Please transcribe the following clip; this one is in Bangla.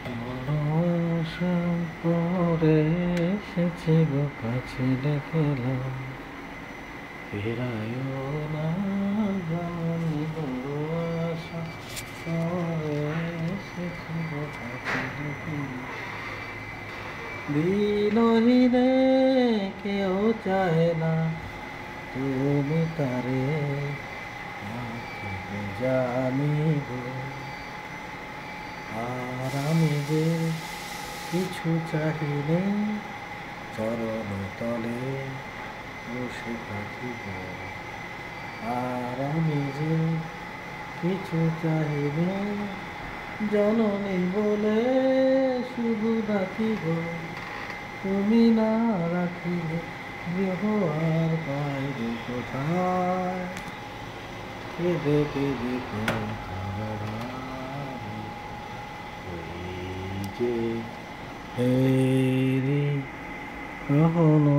বড় পরে এসেছি গো কাছে দেখলাম ফেরায়ও না জানি বড় আশা পরে এসেছি গো কাছে দেখলাম দিনহীনে কেউ চায় না তুমি তারে জানি গো আর আমি যে কিছু চাহিনে চরণ তলে বসে থাকিব আর আমি যে কিছু চাহিনে জননী বলে শুধু ডাকিব তুমি না রাখিলে গৃহ আর বাইরে কোথায় কেঁদে কেঁদে যে হেরি কখনো